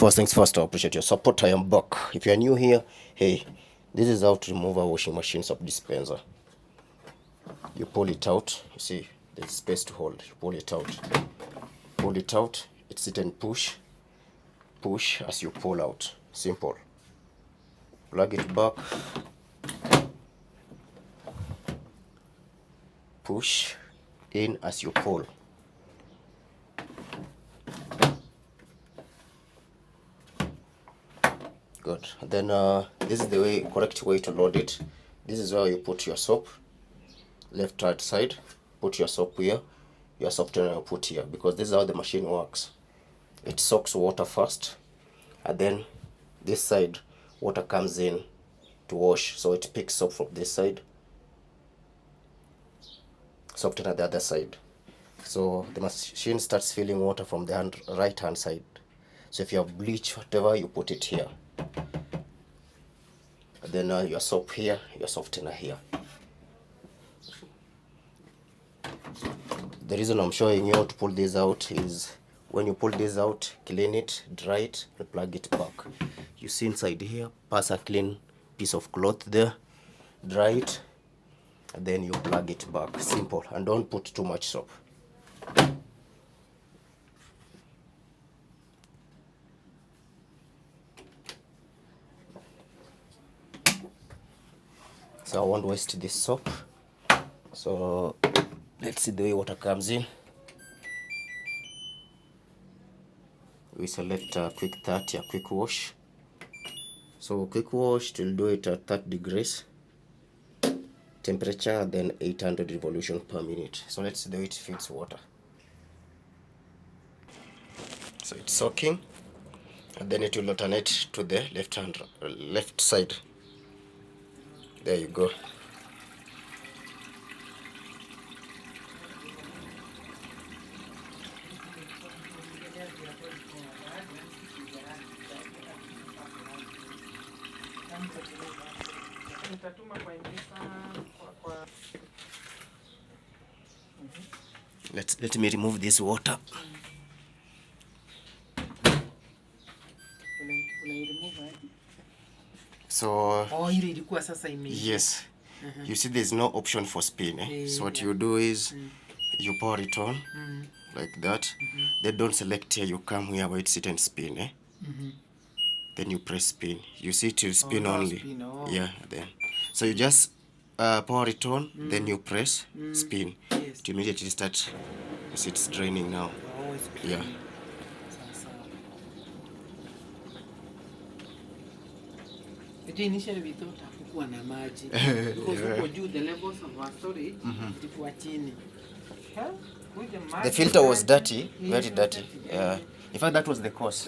First things first, I appreciate your support. I am back. If you are new here, hey, this is how to remove a washing machine soap dispenser. You pull it out. You see, there's space to hold. You pull it out. Pull it out. It's sit and push. Push as you pull out. Simple. Plug it back. Push in as you pull. Good. Then this is the correct way to load it. This is where you put your soap. Left right side. Put your soap here. Your softener you put here, because this is how the machine works. It soaks water first, and then this side water comes in to wash. So it picks soap from this side, softener the other side. So the machine starts filling water from the right hand side. So if you have bleach, whatever, you put it here. And then your soap here, your softener here. The reason I'm showing you how to pull this out is when you pull this out, clean it, dry it, and plug it back. You see inside here, pass a clean piece of cloth there, dry it, and then you plug it back. Simple. And don't put too much soap. So I won't waste this soap. So let's see the way water comes in. We select a quick 30, a quick wash. So quick wash, we'll do it at 30 degrees temperature, then 800 revolution per minute. So let's see the way it fills water. So it's soaking, and then it will alternate to the left side. There you go. Let me remove this water. So yes, you see there's no option for spin, eh? So what you do is you pour it on like that. Then don't select here, you come here where it sit and spin, eh? Then you press spin. You see it will spin only. Yeah, then. So you just pour it on, then you press spin. To immediately start. You see it's draining now. Yeah. Initially we thought hakukuwa na maji because huko juu the levels of our storage ilikuwa chini. The filter was dirty, very dirty. In fact, that was the cause.